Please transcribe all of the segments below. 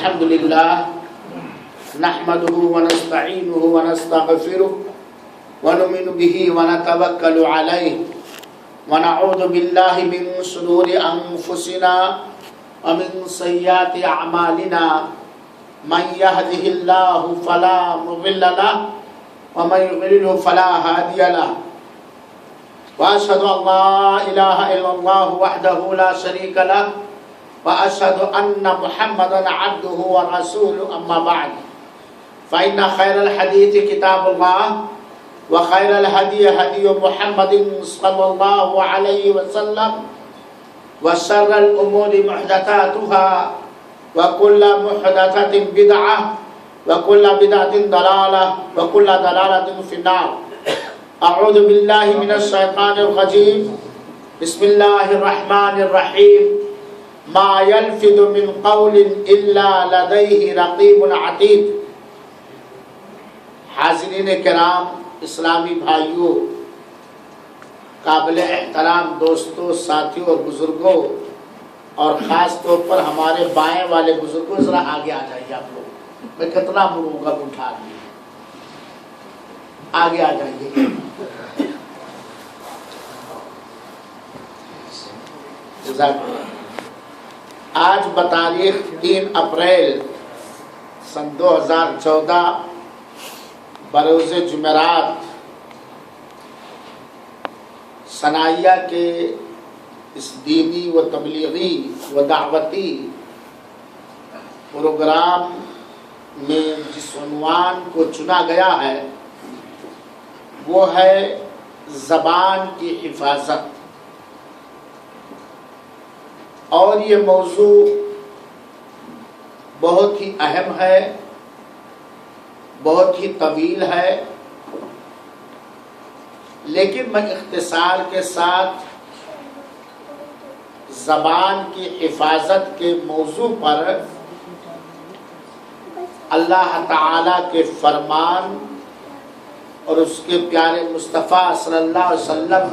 الحمد لله نحمده ونستعينه ونستغفره ونؤمن به ونتوكل عليه ونعوذ بالله من شرور أنفسنا ومن سيئات أعمالنا من يهده الله فلا مضل له ومن يضلل فلا هادي له وأشهد أن لا إله إلا الله وحده لا شريك له وأشهد أن محمدا عبده ورسوله أما بعد فإن خير الحديث كتاب الله وخير الهدي هدي محمد صلى الله عليه وسلم وشر الأمور محدثاتها وكل محدثة بدعة وكل بدعة ضلالة وكل ضلالة في النار. أعوذ بالله من الشيطان الرجيم. بسم الله الرحمن الرحيم. ما يلفظ من قول إلا لديه رقيب عتيد. حاضرین کرام، اسلامی بھائیوں، قابل احترام دوستوں، ساتھیوں اور بزرگوں، اور خاص طور پر ہمارے بائیں والے بزرگوں، ذرا آگے آ جائیے آپ لوگ. میں کتنا مڑوں گا اٹھا دیا، آگے آ جائیے. آج بتاریخ 3 اپریل سن 2014 بروز جمعرات ثنائیہ کے اس دینی و تبلیغی و دعوتی پروگرام میں جس عنوان کو چنا گیا ہے وہ ہے زبان کی حفاظت. اور یہ موضوع بہت ہی اہم ہے، بہت ہی طویل ہے، لیکن میں اختصار کے ساتھ زبان کی حفاظت کے موضوع پر اللہ تعالی کے فرمان اور اس کے پیارے مصطفیٰ صلی اللہ علیہ وسلم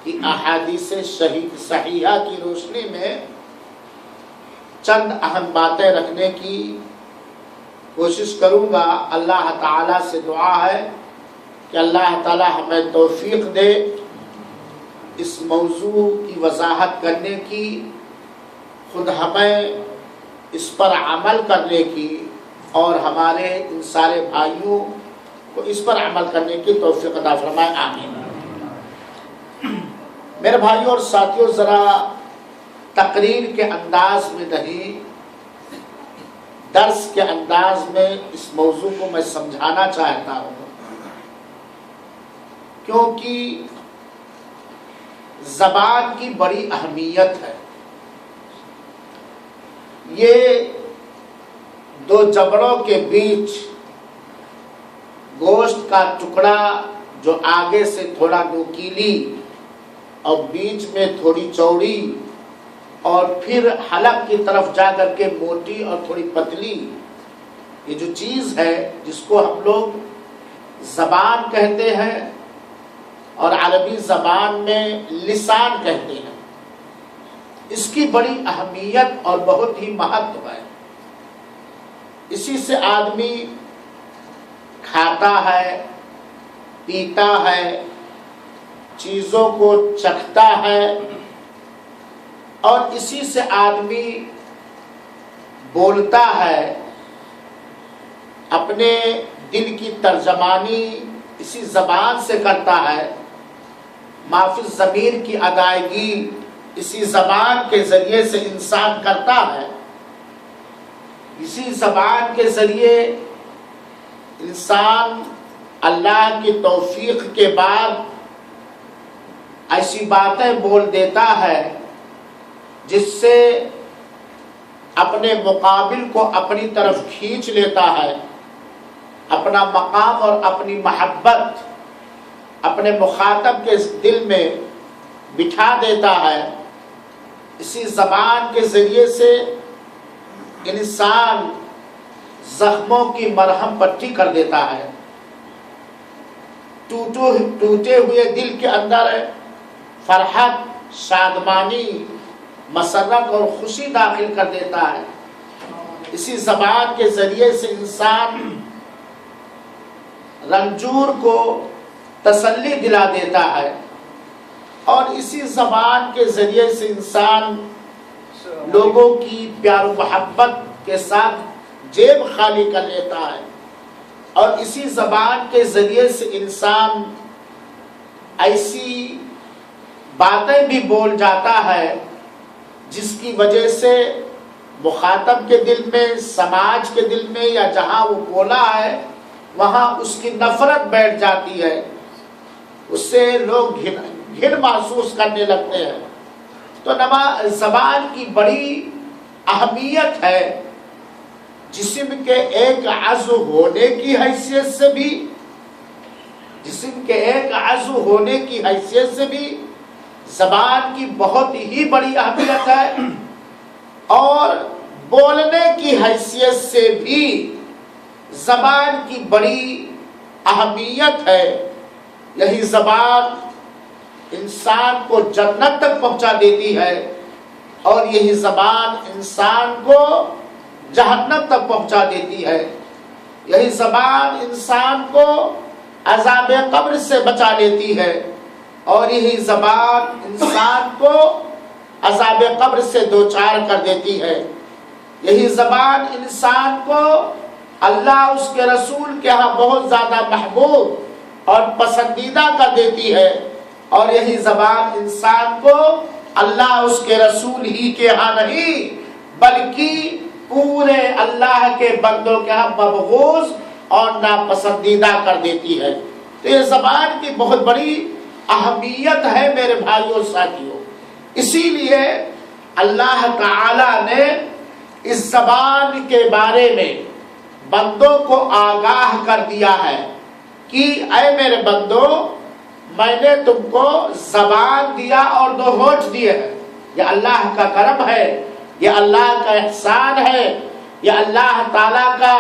کی احادیث صحیحہ کی روشنی میں چند اہم باتیں رکھنے کی کوشش کروں گا. اللہ تعالیٰ سے دعا ہے کہ اللہ تعالیٰ ہمیں توفیق دے اس موضوع کی وضاحت کرنے کی، خود ہمیں اس پر عمل کرنے کی، اور ہمارے ان سارے بھائیوں کو اس پر عمل کرنے کی توفیق عطا فرمائے. آمین. میرے بھائیوں اور ساتھیوں، ذرا تقریر کے انداز میں نہیں، درس کے انداز میں اس موضوع کو میں سمجھانا چاہتا ہوں، کیونکہ زبان کی بڑی اہمیت ہے. یہ دو جبڑوں کے بیچ گوشت کا ٹکڑا جو آگے سے تھوڑا نوکیلی اور بیچ میں تھوڑی چوڑی اور پھر حلق کی طرف جا کر کے موٹی اور تھوڑی پتلی، یہ جو چیز ہے جس کو ہم لوگ زبان کہتے ہیں اور عربی زبان میں لسان کہتے ہیں، اس کی بڑی اہمیت اور بہت ہی مہتو ہے. اسی سے آدمی کھاتا ہے، پیتا ہے، چیزوں کو چکھتا ہے، اور اسی سے آدمی بولتا ہے، اپنے دل کی ترجمانی اسی زبان سے کرتا ہے، ما فی الضمیر کی ادائیگی اسی زبان کے ذریعے سے انسان کرتا ہے. اسی زبان کے ذریعے انسان اللہ کی توفیق کے بعد ایسی باتیں بول دیتا ہے جس سے اپنے مقابل کو اپنی طرف کھینچ لیتا ہے، اپنا مقام اور اپنی محبت اپنے مخاطب کے دل میں بٹھا دیتا ہے. اسی زبان کے ذریعے سے انسان زخموں کی مرہم پٹی کر دیتا ہے، ٹوٹے ہوئے دل کے اندر فرحت، شادمانی، مسرت اور خوشی داخل کر دیتا ہے. اسی زبان کے ذریعے سے انسان رنجور کو تسلی دلا دیتا ہے، اور اسی زبان کے ذریعے سے انسان لوگوں کی پیار و محبت کے ساتھ جیب خالی کر لیتا ہے، اور اسی زبان کے ذریعے سے انسان ایسی باتیں بھی بول جاتا ہے جس کی وجہ سے مخاطب کے دل میں، سماج کے دل میں، یا جہاں وہ بولا ہے وہاں اس کی نفرت بیٹھ جاتی ہے، اس سے لوگ گھن محسوس کرنے لگتے ہیں۔ تو زبان کی بڑی اہمیت ہے، جسم کے ایک عضو ہونے کی حیثیت سے بھی، جسم کے ایک عضو ہونے کی حیثیت سے بھی زبان کی بہت ہی بڑی اہمیت ہے، اور بولنے کی حیثیت سے بھی زبان کی بڑی اہمیت ہے۔ یہی زبان انسان کو جنت تک پہنچا دیتی ہے، اور یہی زبان انسان کو جہنم تک پہنچا دیتی ہے۔ یہی زبان انسان کو عذاب قبر سے بچا لیتی ہے، اور یہی زبان انسان کو عذاب قبر سے دوچار کر دیتی ہے۔ یہی زبان انسان کو اللہ اس کے رسول کے ہاں بہت زیادہ محبوب اور پسندیدہ کر دیتی ہے، اور یہی زبان انسان کو اللہ اس کے رسول ہی کے ہاں نہیں بلکہ پورے اللہ کے بندوں کے ہاں مبغوض اور ناپسندیدہ کر دیتی ہے۔ تو یہ زبان کی بہت بڑی اہمیت ہے میرے بھائیوں ساتھیوں۔ اسی لیے اللہ تعالی نے اس زبان کے بارے میں بندوں کو آگاہ کر دیا ہے کہ اے میرے بندو، میں نے تم کو زبان دیا اور 2 ہونٹ دیے ہیں۔ یہ اللہ کا کرم ہے، یہ اللہ کا احسان ہے، یہ اللہ تعالیٰ کا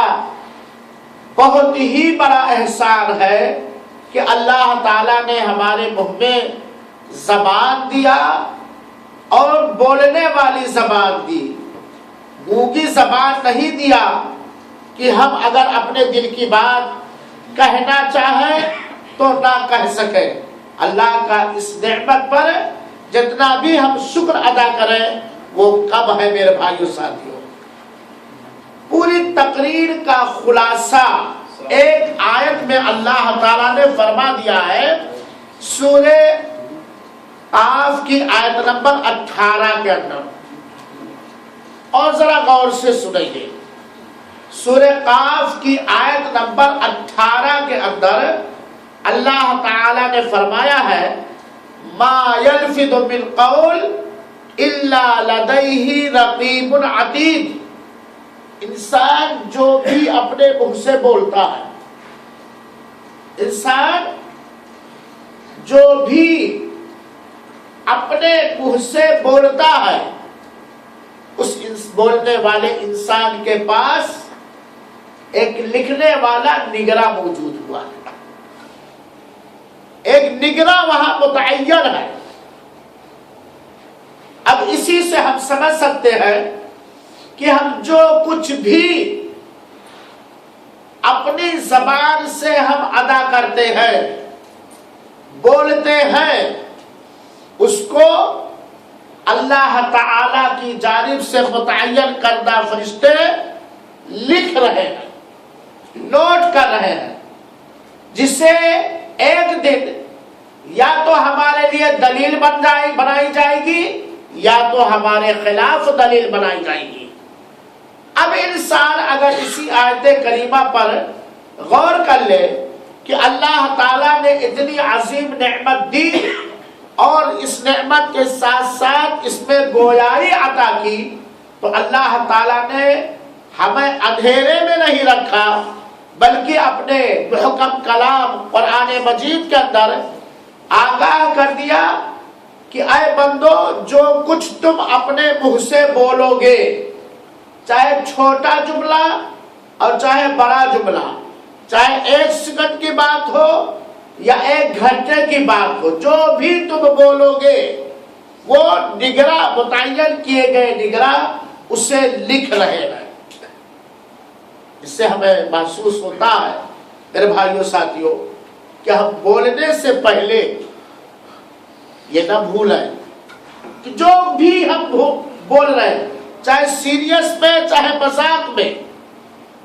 بہت ہی بڑا احسان ہے کہ اللہ تعالیٰ نے ہمارے منہ میں زبان دیا اور بولنے والی زبان دی، گونگی زبان نہیں دیا کہ ہم اگر اپنے دل کی بات کہنا چاہیں تو نہ کہہ سکیں۔ اللہ کا اس نعمت پر جتنا بھی ہم شکر ادا کریں وہ کم ہے میرے بھائیوں ساتھیوں۔ پوری تقریر کا خلاصہ ایک آیت میں اللہ تعالیٰ نے فرما دیا ہے، سورہ قاف کی آیت نمبر 18 کے اندر، اور ذرا غور سے سنیے۔ سورہ قاف کی آیت نمبر 18 کے اندر اللہ تعالیٰ نے فرمایا ہے، ما یلفظ من قول الا لدیہ رقیب عتید۔ انسان جو بھی اپنے منہ سے بولتا ہے، انسان جو بھی اپنے منہ سے بولتا ہے، اس بولنے والے انسان کے پاس ایک لکھنے والا نگراں موجود ہوا ہے، ایک نگراں وہاں متعین ہے۔ اب اسی سے ہم سمجھ سکتے ہیں کہ ہم جو کچھ بھی اپنی زبان سے ہم ادا کرتے ہیں، بولتے ہیں، اس کو اللہ تعالی کی جانب سے متعین کردہ فرشتے لکھ رہے ہیں، نوٹ کر رہے ہیں، جسے ایک دن یا تو ہمارے لیے دلیل بنائی جائے گی یا تو ہمارے خلاف دلیل بنائی جائے گی۔ اب انسان اگر اسی آیت کریمہ پر غور کر لے کہ اللہ تعالیٰ نے اتنی عظیم نعمت دی اور اس نعمت کے ساتھ ساتھ اس میں گویائی عطا کی، تو اللہ تعالیٰ نے ہمیں اندھیرے میں نہیں رکھا بلکہ اپنے محکم کلام قرآن مجید کے اندر آگاہ کر دیا کہ اے بندو، جو کچھ تم اپنے منہ سے بولو گے، چاہے چھوٹا جملہ اور چاہے بڑا جملہ، چاہے 1 سیکنڈ کی بات ہو یا 1 گھنٹے کی بات ہو، جو بھی تم بولو گے وہ نگراں، متعین کیے گئے نگراں اسے لکھ رہے ہیں۔ اس سے ہمیں محسوس ہوتا ہے میرے بھائیوں ساتھیوں کہ ہم بولنے سے پہلے یہ نہ بھولیں کہ جو بھی ہم بول رہے ہیں، چاہے سیریس میں چاہے مذاق میں،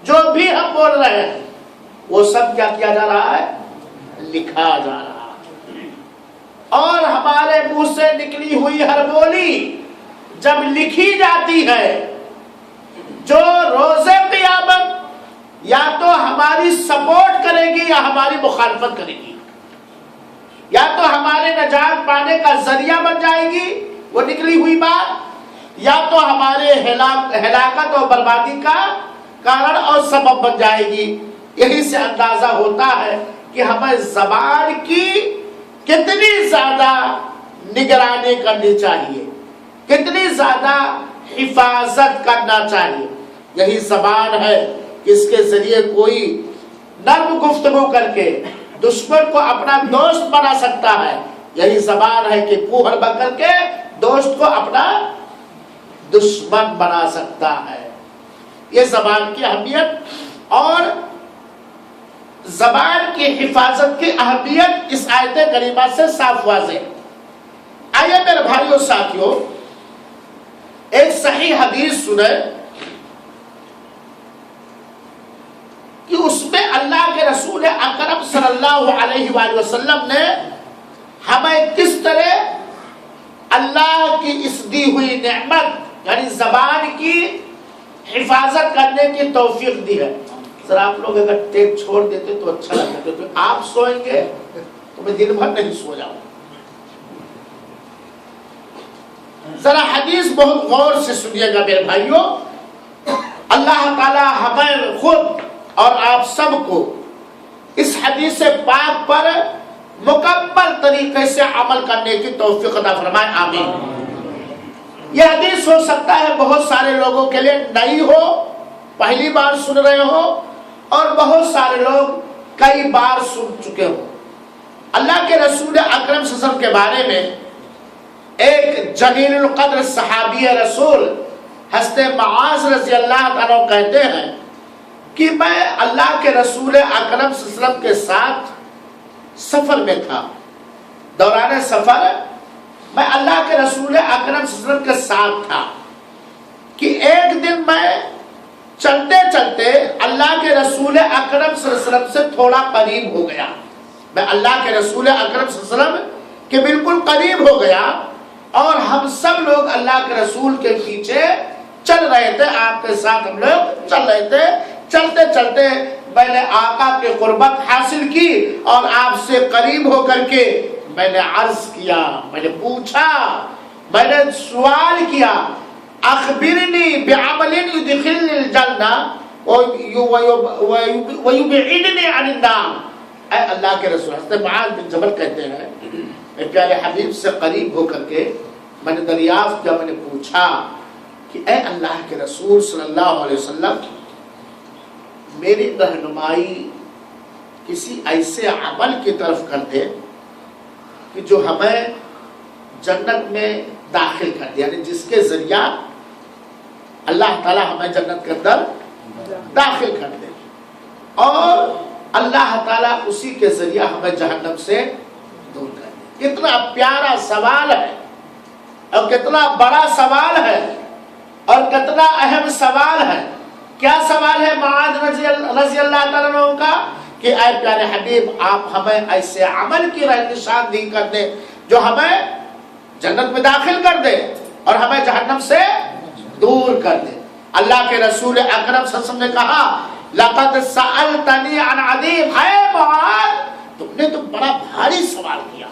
جو بھی ہم بول رہے ہیں وہ سب کیا کیا جا رہا ہے؟ لکھا جا رہا ہے۔ اور ہمارے منہ سے نکلی ہوئی ہر بولی جب لکھی جاتی ہے، جو روز قیامت یا تو ہماری سپورٹ کرے گی یا ہماری مخالفت کرے گی، یا تو ہمارے نجات پانے کا ذریعہ بن جائے گی وہ نکلی ہوئی بات، یا تو ہمارے ہلاکت اور بربادی کا کارن اور سبب بن جائے گی۔ یہی سے اندازہ ہوتا ہے کہ ہمیں زبان کی کتنی زیادہ نگرانی کرنی چاہیے، کتنی زیادہ حفاظت کرنا چاہیے۔ یہی زبان ہے کہ اس کے ذریعے کوئی نرم گفتگو کر کے دشمن کو اپنا دوست بنا سکتا ہے، یہی زبان ہے کہ پوہر بن کر کے دوست کو اپنا دشمن بنا سکتا ہے۔ یہ زبان کی اہمیت اور زبان کی حفاظت کی اہمیت اس آیت کریمہ سے صاف واضح۔ آئیے میرے بھائیوں ساتھیوں ایک صحیح حدیث سنیں کہ اس میں اللہ کے رسول اکرم صلی اللہ علیہ وآلہ وسلم نے ہمیں کس طرح اللہ کی اس دی ہوئی نعمت یعنی زبان کی حفاظت کرنے کی توفیق دی ہے۔ ذرا آپ لوگ اگر ٹیپ چھوڑ دیتے تو اچھا لگتا، تو آپ سوئیں گے تو میں دن بھر نہیں سو جاؤں۔ ذرا حدیث بہت غور سے سنیے گا میرے بھائیوں۔ اللہ تعالی ہمیں خود اور آپ سب کو اس حدیث پاک پر مکمل طریقے سے عمل کرنے کی توفیق عطا فرمائے، آمین۔ یہ حدیث ہو سکتا ہے بہت سارے لوگوں کے لیے نئی ہو، پہلی بار سن رہے ہو، اور بہت سارے لوگ کئی بار سن چکے ہو۔ اللہ کے رسول اکرم صلی اللہ علیہ وسلم کے بارے میں ایک جلیل القدر صحابی رسول حضرت معاذ رضی اللہ تعالیٰ کہتے ہیں کہ میں اللہ کے رسول اکرم صلی اللہ علیہ وسلم کے ساتھ سفر میں تھا، دوران سفر میں اللہ کے رسول اکرم صلی اللہ علیہ وسلم کے ساتھ تھا کہ ایک دن میں چلتے چلتے اللہ کے رسول اکرم صلی اللہ علیہ وسلم سے تھوڑا قریب ہو گیا۔ میں اللہ کے رسول اکرم صلی اللہ علیہ وسلم کے بالکل قریب ہو گیا، اور ہم سب لوگ اللہ کے رسول کے پیچھے چل رہے تھے، آپ کے ساتھ ہم لوگ چل رہے تھے۔ چلتے چلتے میں نے آقا کی قربت حاصل کی اور آپ سے قریب ہو کر کے میں نے عرض کیا، میں نے پوچھا، میں نے سوال کیا، اخبرنی بعمل یدخلنی الجنہ ویبعدنی عن النار۔ اے اللہ کے رسول، حضرت معاذ بن جبل کہتے ہیں میں پیارے حبیب سے قریب ہو کر کے میں نے دریافت کیا، میں نے پوچھا کہ اے اللہ کے رسول صلی اللہ علیہ وسلم، میری رہنمائی کسی ایسے عمل کی طرف کر دے کہ جو ہمیں جنت میں داخل کر دے، یعنی جس کے ذریعہ اللہ تعالیٰ ہمیں جنت کے اندر داخل کر دے، اور اللہ تعالیٰ اسی کے ذریعہ ہمیں جہنم سے دور کر دے۔ کتنا پیارا سوال ہے اور کتنا بڑا سوال ہے اور کتنا اہم سوال ہے۔ کیا سوال ہے معاذ رضی اللہ تعالیٰ عنہ کا کہ اے پیارے حبیب، آپ ہمیں ایسے عمل کی نشاندہی کر دیں جو ہمیں جنت میں داخل کر دے اور ہمیں جہنم سے دور کر دے۔ اللہ کے رسول اکرم صلی اللہ علیہ وسلم نے کہا لقد سألتنی عن عظیم، اے معاذ تم نے تو بڑا بھاری سوال کیا ہے،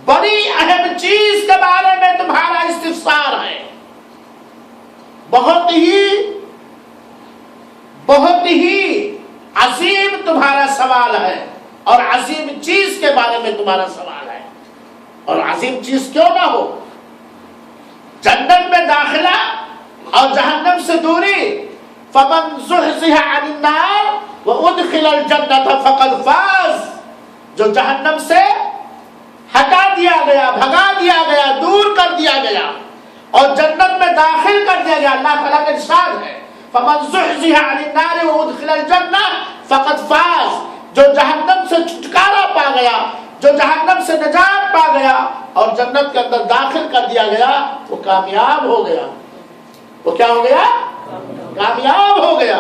بڑی اہم چیز کے بارے میں تمہارا استفسار ہے، بہت ہی عظیم تمہارا سوال ہے، اور عظیم چیز کے بارے میں تمہارا سوال ہے۔ اور عظیم چیز کیوں نہ ہو، جنت میں داخلہ اور جہنم سے دوری۔ فمن زحزح عن النار وادخل الجنة فقد فاز، جو جہنم سے ہٹا دیا گیا، بھگا دیا گیا، دور کر دیا گیا اور جنت میں داخل کر دیا گیا۔ اللہ تعالیٰ کا ارشاد ہے فمن زحزح عن النار وادخل الجنہ فقد فاز، جو جہنم سے چھٹکارا پا گیا، جو جہنم سے نجات پا گیا اور جنت کے اندر داخل کر دیا گیا، وہ کامیاب ہو گیا۔ وہ کیا ہو گیا؟ کامیاب ہو گیا۔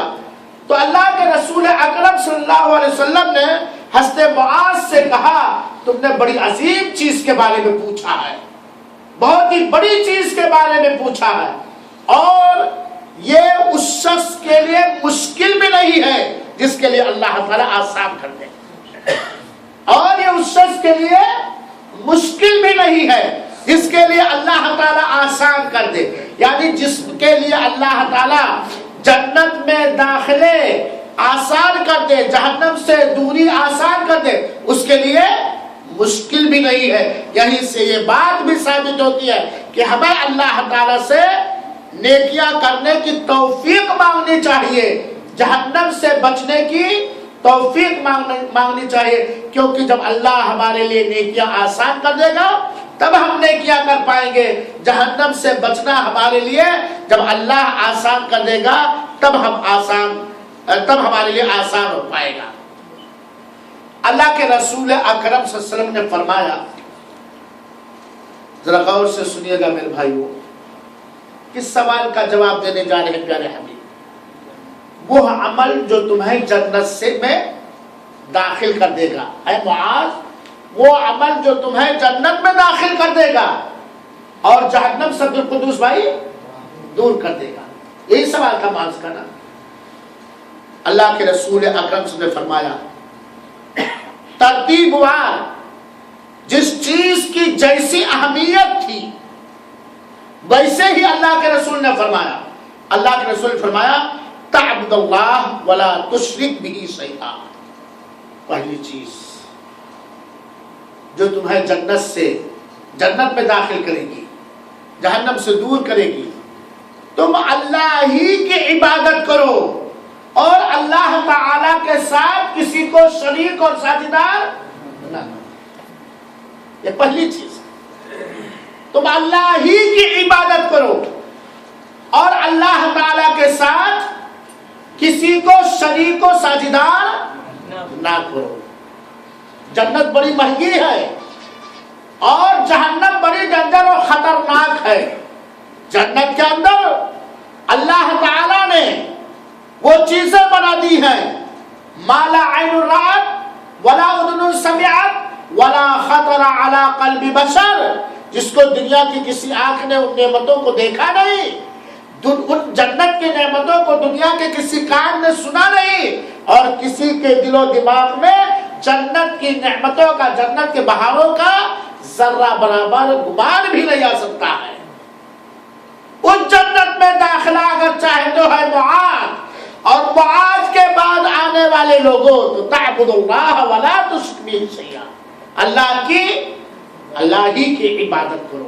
تو اللہ کے رسول اکرم صلی اللہ علیہ وسلم نے حضرت معاذ سے کہا تم نے بڑی عظیم چیز کے بارے میں پوچھا ہے، بہت ہی بڑی چیز کے بارے میں پوچھا ہے، اور یہ اس شخص کے لیے مشکل بھی نہیں ہے جس کے لیے اللہ تعالیٰ آسان کر دے، اور یہ اس شخص کے لیے مشکل بھی نہیں ہے جس کے لیے اللہ تعالیٰ آسان کر دے، یعنی جس کے لیے اللہ تعالیٰ جنت میں داخلے آسان کر دے، جہنم سے دوری آسان کر دے، اس کے لیے مشکل بھی نہیں ہے۔ یہیں سے یہ بات بھی ثابت ہوتی ہے کہ ہمیں اللہ تعالیٰ سے نیکیاں کرنے کی توفیق مانگنی چاہیے، جہنم سے بچنے کی توفیق مانگنی چاہیے، کیونکہ جب اللہ ہمارے لیے نیکیاں آسان کر دے گا تب ہم نیکیاں کر پائیں گے۔ جہنم سے بچنا ہمارے لیے جب اللہ آسان کر دے گا تب ہمارے لیے آسان ہو پائے گا۔ اللہ کے رسول اکرم صلی اللہ علیہ وسلم نے فرمایا، ذرا غور سے سنیے گا میرے بھائیو، کس سوال کا جواب دینے جا رہے ہیں پیارے حبیب؟ وہ عمل جو تمہیں جنت سے میں داخل کر دے گا، اے معاذ، وہ عمل جو تمہیں جنت میں داخل کر دے گا اور جہنم سے بالقدوس بھائی دور کر دے گا، یہی سوال کا معنی کا نا۔ اللہ کے رسول اکرم صلی اللہ علیہ وسلم نے فرمایا ترتیب وار جس چیز کی جیسی اہمیت تھی ویسے ہی اللہ کے رسول نے فرمایا، اللہ کے رسول نے فرمایا تعبد اللہ ولا تشرک به شیئا۔ پہلی چیز جو تمہیں جنت میں داخل کرے گی، جہنم سے دور کرے گی، تم اللہ ہی کی عبادت کرو اور اللہ تعالی کے ساتھ کسی کو شریک اور ساجھیدار نہ کرو۔ یہ پہلی چیز، تم اللہ ہی کی عبادت کرو اور اللہ تعالی کے ساتھ کسی کو شریک و ساجھیدار نہ کرو۔ جنت بڑی مہنگی ہے اور جہنم بڑی ڈنجر اور خطرناک ہے۔ جنت کے اندر اللہ تعالی نے وہ چیزیں بنا دی ہیں ما لا عین رأت ولا اذن سمعت ولا خطر علی قلب بشر، جس کو دنیا کی کسی آنکھ نے ان نعمتوں کو دیکھا نہیں، ان جنت کی نعمتوں کو دنیا کے کسی کان نے سنا نہیں، اور کسی کے دل و دماغ میں جنت کی نعمتوں کا، جنت کے بہاروں کا ذرہ برابر گمان بھی نہیں آ سکتا ہے۔ اس جنت میں داخلہ اگر چاہے تو ہے معاذ، اور معاذ کے بعد آنے والے لوگوں تو تعبد اللہ ولا تشرک به شیئا، اللہ ہی کی عبادت کرو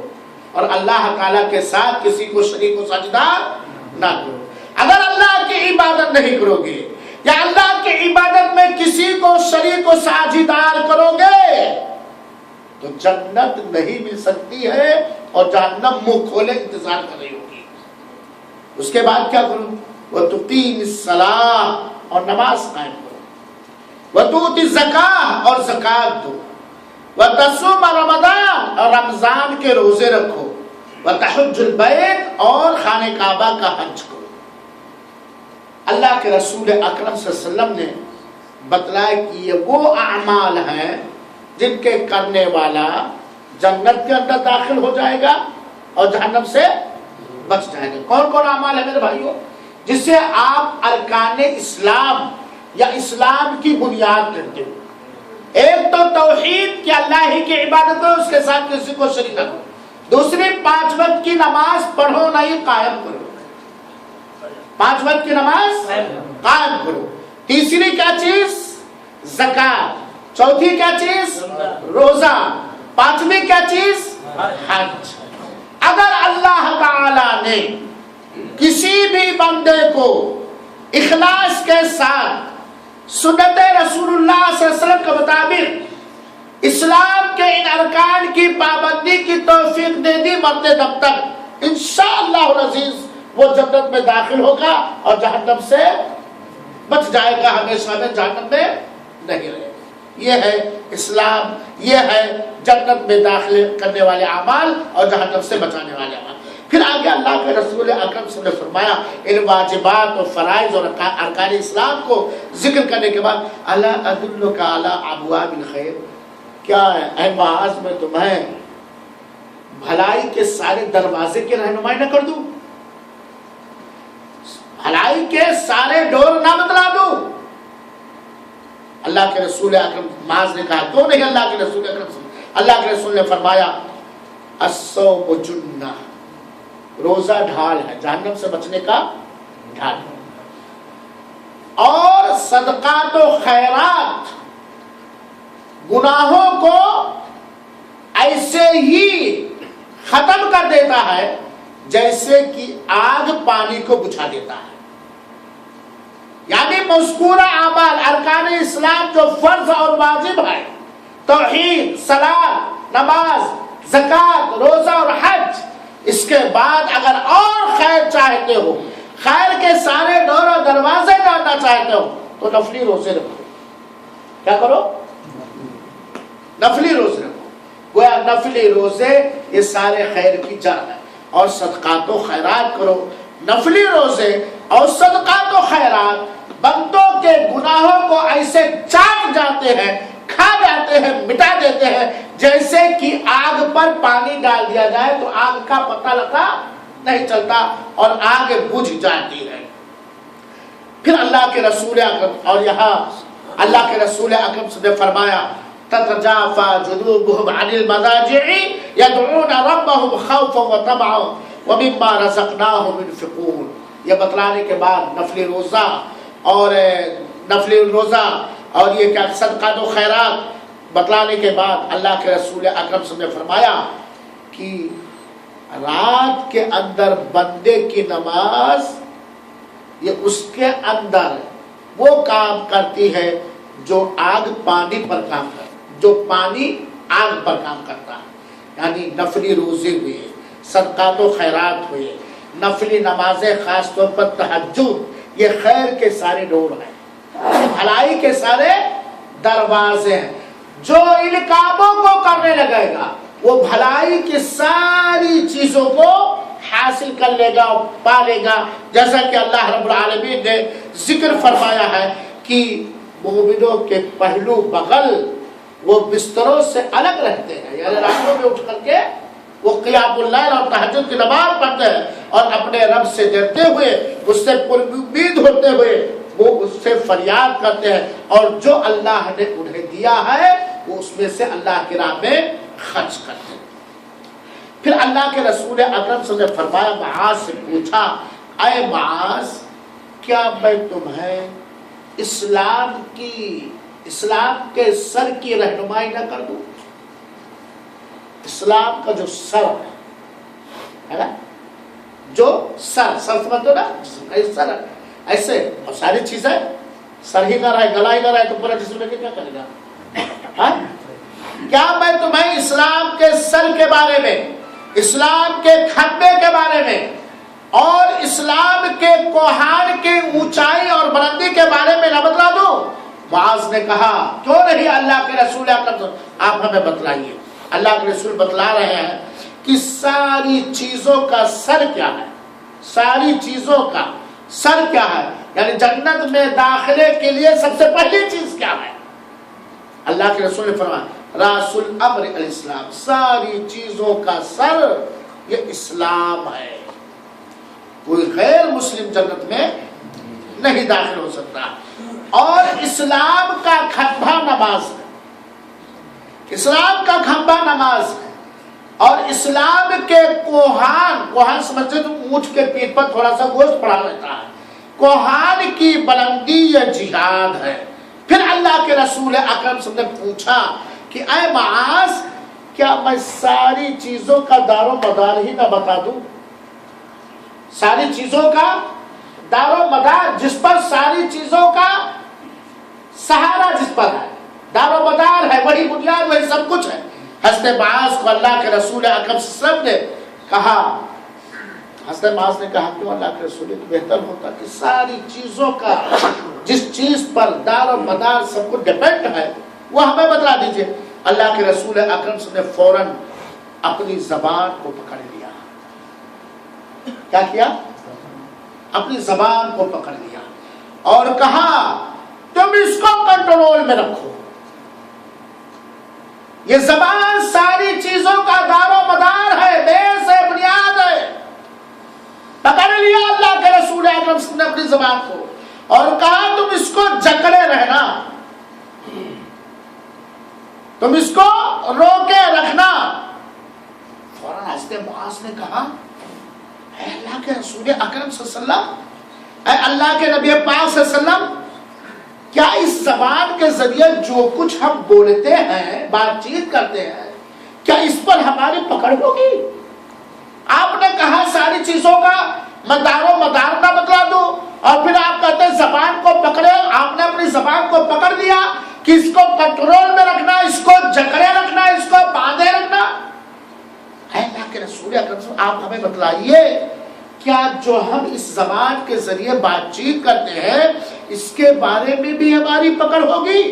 اور اللہ تعالیٰ کے ساتھ کسی کو شریک و ساجھیدار نہ کرو۔ اگر اللہ کی عبادت نہیں کرو گے یا اللہ کی عبادت میں کسی کو شریک و ساجھیدار کرو گے تو جنت نہیں مل سکتی ہے اور جہنم منہ کھولے انتظار کر رہی ہوگی۔ اس کے بعد کیا کرو؟ وَتُقِيمِ الصَّلَاةَ اور نماز قائم کرو، وَتُؤْتِ الزَّكَاةَ اور زکات دو، وَتَصُومَ رَمَضَانَ اور رمضان کے روزے رکھو، وَتَحُجُّ الْبَيْتَ اور خانہ کعبہ کا حج کرو۔ اللہ کے رسول اکرم صلی اللہ علیہ وسلم نے بتلایا کہ یہ وہ اعمال ہیں جن کے کرنے والا جنت کے اندر داخل ہو جائے گا اور جہنم سے بچ جائے گا۔ کون کون اعمال ہے میرے بھائیوں؟ جس سے آپ ارکان اسلام یا اسلام کی بنیاد کرتے ہو۔ ایک تو توحید کہ اللہ ہی کی عبادت کرو، اس کے ساتھ کسی کو شریک نہ کرو۔ دوسری 5 وقت کی نماز پڑھو نہیں، قائم کرو، 5 وقت کی نماز قائم کرو۔ تیسری کیا چیز؟ زکات۔ چوتھی کیا چیز؟ روزہ۔ پانچویں کیا چیز؟ حج۔ اگر اللہ تعالی نے کسی بھی بندے کو اخلاص کے ساتھ سنت رسول اللہ صلی اللہ علیہ وسلم کے مطابق اسلام کے ان ارکان کی پابندی کی توفیق دے دی مرتے دم تک، انشاءاللہ العزیز وہ جنت میں داخل ہوگا اور جہنم سے بچ جائے گا، ہمیشہ میں جہنم میں نہیں رہے گا۔ یہ ہے اسلام، یہ ہے جنت میں داخل کرنے والے اعمال اور جہنم سے بچانے والے اعمال۔ پھر آگے اللہ کے رسول اکرم صلی اللہ علیہ وسلم نے فرمایا ان واجبات اور فرائض اور ارکان اسلام کو ذکر کرنے کے بعد الا ادلک علی ابواب الخیر، کیا اے معاذ میں تمہیں بھلائی کے سارے دروازے کی رہنمائی نہ کر دوں، بھلائی کے سارے ڈور نہ بتلا دوں؟ اللہ کے رسول اکرم، معاذ نے کہا تو نہیں، اللہ کے رسول اکرم، اللہ کے رسول نے فرمایا الصوم جنہ، روزہ ڈھال ہے، جہنم سے بچنے کا ڈھال ہے، اور صدقات و خیرات گناہوں کو ایسے ہی ختم کر دیتا ہے جیسے کہ آگ پانی کو بجھا دیتا ہے۔ یعنی مذکورہ اعمال ارکان اسلام جو فرض اور واجب ہے، توحید، صلاۃ، نماز، زکوٰۃ، روزہ اور حج، اس کے بعد اگر اور خیر چاہتے ہو، خیر کے سارے ڈور اور دروازے جاننا چاہتے ہو تو نفلی روزے رکھو۔ کیا کرو؟ نفلی روزے رکھو۔ گویا نفلی روزے یہ سارے خیر کی جڑ ہے، اور صدقات و خیرات کرو۔ نفلی روزے اور صدقات و خیرات بندوں کے گناہوں کو ایسے چاٹ جاتے ہیں، کھا جاتے ہیں، مٹا دیتے ہیں، جیسے کہ آگ پر پانی ڈال دیا جائے تو آگ کا پتہ لگا نہیں چلتا اور آگ بجھ جاتی ہے۔ پھر اللہ کے رسول اکرم، اور یہاں اللہ کے رسول اکرم نے فرمایا تتجافى جنوبهم عن المضاجع يدعون ربهم خوفا وطمعا ومما رزقناهم ينفقون۔ یہ بتلانے کے بعد نفلی روزہ اور یہ کیا صدقات و خیرات بتلانے کے بعد اللہ کے رسول اکرم صلی اللہ علیہ وسلم نے فرمایا کہ رات کے اندر بندے کی نماز یہ اس کے اندر وہ کام کرتی ہے جو آگ پانی پر کام کرتا ہے، جو پانی آگ پر کام کرتا ہے۔ یعنی نفلی روزے ہوئے، صدقات و خیرات ہوئے، نفلی نمازیں، خاص طور پر تہجد، یہ خیر کے سارے ڈور ہیں، بھلائی کے سارے دروازے ہیں۔ جو ان کاموں کو کرنے لگے گا وہ بھلائی کی ساری چیزوں کو حاصل کر لے گا، پا لے گا، جیسا کہ اللہ رب العالمین نے ذکر فرمایا ہے کہ مومنوں کے پہلو بغل وہ بستروں سے الگ رہتے ہیں، یعنی راتوں میں اٹھ کر کے وہ قیام اللیل اور تہجد کی نماز پڑھتے ہیں اور اپنے رب سے ڈرتے ہوئے، اس سے پر امید ہوتے ہوئے وہ اس سے فریاد کرتے ہیں، اور جو اللہ نے انہیں دیا ہے وہ اس میں سے اللہ کی راہ میں خرچ کرتے ہیں۔ پھر اللہ کے رسول اکرم صلی اللہ علیہ وسلم نے فرمایا، معاذ سے پوچھا اے معاذ، کیا میں تمہیں اسلام کے سر کی رہنمائی نہ کر دوں؟ اسلام کا جو سر ہے نا، جو سر سمجھ دو نا، سر ایسے بہت ساری چیزیں، سر ہی نہ رہے، گلا ہی نہ رہے تو پورا جسم لے کے کیا کرے گا؟ کیا میں تمہیں اسلام کے سر کے بارے میں، اسلام کے کھمبے کے بارے میں اور اسلام کے کوہان کی اونچائی اور بلندی کے بارے میں نہ بتلا دوں؟ معاذ نے کہا کیوں نہیں اللہ کے رسول اکرم، آپ ہمیں بتلائیے۔ اللہ کے رسول بتلا رہے ہیں کہ ساری چیزوں کا سر کیا ہے، ساری چیزوں کا سر کیا ہے، یعنی جنت میں داخلے کے لیے سب سے پہلی چیز کیا ہے؟ اللہ کے رسول نے فرمایا راس الامر الاسلام، ساری چیزوں کا سر یہ اسلام ہے، کوئی غیر مسلم جنت میں نہیں داخل ہو سکتا۔ اور اسلام کا کھمبا نماز ہے، اسلام کا کھمبا نماز ہے، اور اسلام کے کوہان سمجھتے تو اونٹ کے پیٹھ پر تھوڑا سا گوشت پڑا رہتا ہے، کوہان کی بلندی یہ جہاد ہے۔ پھر اللہ کے رسول اکرم صلی اللہ علیہ وسلم نے پوچھا کہ اے معاذ، کیا میں ساری چیزوں کا دار و مدار ہی نہ بتا دوں؟ ساری چیزوں کا دار و مدار، جس پر ساری چیزوں کا سہارا جس پر ہے، دار و مدار ہے، وہی بنیاد، وہی سب کچھ ہے۔ حضرت معاذ کو اللہ کے رسول اکرم صلی اللہ علیہ وسلم نے کہا حضرت معاذ نے کہا کیوں اللہ کے رسول، تو بہتر ہوتا کہ ساری چیزوں کا جس چیز پر دار و مدار سب کو ڈیپینڈ ہے وہ ہمیں بتلا دیجئے۔ اللہ کے رسول اکرم صلی اللہ علیہ وسلم نے فوراً اپنی زبان کو پکڑ لیا۔ کیا کیا؟ اپنی زبان کو پکڑ لیا اور کہا تم اس کو کنٹرول میں رکھو، یہ زبان ساری چیزوں کا دار و مدار ہے، بیس ہے، بنیاد ہے۔ پکڑ لیا اللہ کے رسول اکرم صلی اللہ علیہ وسلم نے اپنی زبان کو اور کہا تم اس کو جکڑے رہنا، تم اس کو روکے رکھنا۔ فوراً حضرت معاذ نے کہا اے اللہ کے رسول اکرم صلی اللہ علیہ وسلم، اے اللہ کے نبی پاک صلی اللہ علیہ وسلم، کیا اس زبان کے ذریعے جو کچھ ہم بولتے ہیں، بات چیت کرتے ہیں، کیا اس پر ہماری پکڑ ہوگی؟ آپ نے کہا ساری چیزوں کا مدار و مدار نہ بتلا دو، اور پھر آپ کہتے ہیں زبان کو پکڑے۔ آپ نے اپنی زبان کو پکڑ لیا کہ اس کو کنٹرول میں رکھنا، اس کو جکڑے رکھنا، اس کو باندھے رکھنا۔ اے اللہ کے رسول اکرم، آپ ہمیں بتلائیے کیا جو ہم اس زبان کے ذریعے بات چیت کرتے ہیں اس کے بارے میں بھی ہماری پکڑ ہوگی؟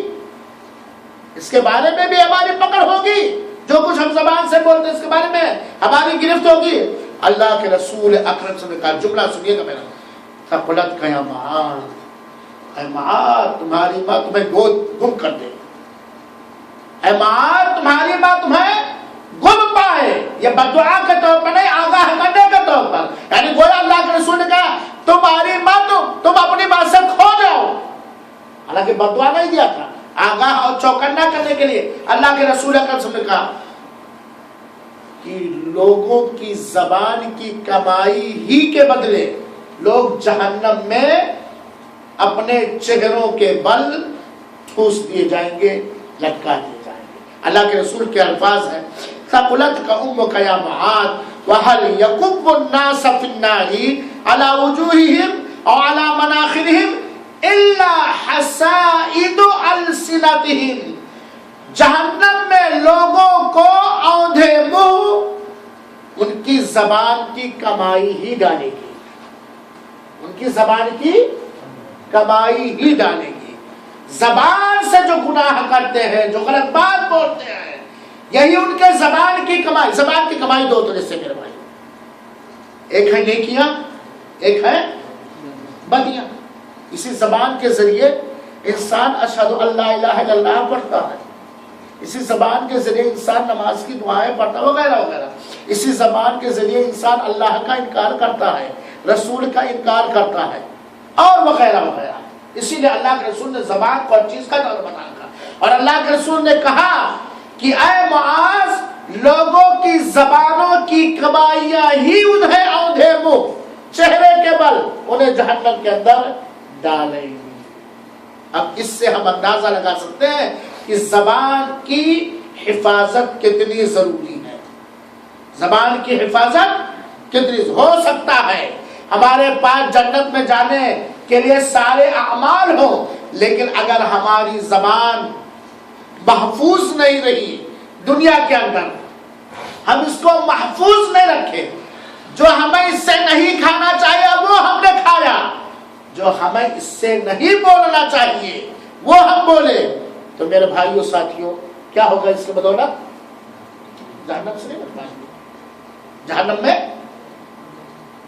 اس کے بارے میں بھی ہماری پکڑ ہوگی؟ جو کچھ ہم زبان سے بولتے ہیں اس کے بارے میں ہماری گرفت ہوگی؟ اللہ کے رسول اکرم صلی اللہ علیہ وسلم کا جملہ سنیے گا میرا، ثقلت کا یا معاذ، اے معاذ تمہاری ماں تمہیں گود گم کر دے، اے معاذ تمہاری ماں تمہیں گم پائے۔ یہ بددعا کے طور پر نہیں، آگاہ کرنے کے طور پر، یعنی گویا اللہ کے رسول نے کہا تمہاری ماں تم اپنی ماں سے کھو جاؤ۔ حالانکہ بددعا نہیں دیا تھا، آگاہ اور چوکنا کرنے کے لیے اللہ کے رسول اکرم صلی اللہ علیہ وسلم نے کہا کہ لوگوں کی زبان کی کمائی ہی کے بدلے لوگ جہنم میں اپنے چہروں کے بل ٹھوس دیے جائیں گے، لٹکا دیے جائیں گے۔ اللہ کے رسول کے الفاظ ہیں ثقلت کا امک یا معاذ وهل يكب الناس في النار على وجوههم او على مناخرهم الا حسائد السنتهم۔ جہنم میں لوگوں کو اوندھے منہ ان کی زبان کی کمائی ہی ڈالے گی، ان کی زبان کی کمائی ہی ڈالے گی۔ زبان سے جو گناہ کرتے ہیں، جو غلط بات بولتے ہیں، یہی ان کے زبان کی کمائی۔ زبان کی کمائی دو طرح سے میرے بھائی، ایک ہے نیکیاں، ایک ہے بدیاں۔ اسی زبان کے ذریعے انسان اشہد ان لا الہ الا اللہ پڑھتا ہے، اسی زبان کے ذریعے انسان نماز کی دعائیں پڑھتا ہے وغیرہ وغیرہ۔ اسی زبان کے ذریعے انسان اللہ کا انکار کرتا ہے، رسول کا انکار کرتا ہے اور وغیرہ وغیرہ۔ اسی لیے اللہ کے رسول نے زبان کو ہر چیز کا دور بتا رکھا، اور اللہ کے رسول نے کہا کہ اے معاذ لوگوں کی زبانوں کی کمائیاں ہی انہیں اوندھے منہ چہرے کے بل انہیں جہنم کے اندر ڈالیں گی۔ اب اس سے ہم اندازہ لگا سکتے ہیں کہ زبان کی حفاظت کتنی ضروری ہے۔ زبان کی حفاظت کتنی ہو سکتا ہے ہمارے پاس جنت میں جانے کے لیے سارے اعمال ہوں، لیکن اگر ہماری زبان محفوظ نہیں رہی دنیا کے اندر، ہم اس کو محفوظ نہیں رکھے، جو ہمیں اس سے نہیں کھانا چاہیے وہ ہم نے کھایا، جو ہمیں اس سے نہیں بولنا چاہیے وہ ہم بولے، تو میرے بھائیوں ساتھیوں کیا ہوگا اس کے بدولت؟ جہنم سے نہیں بچ پائیں گے،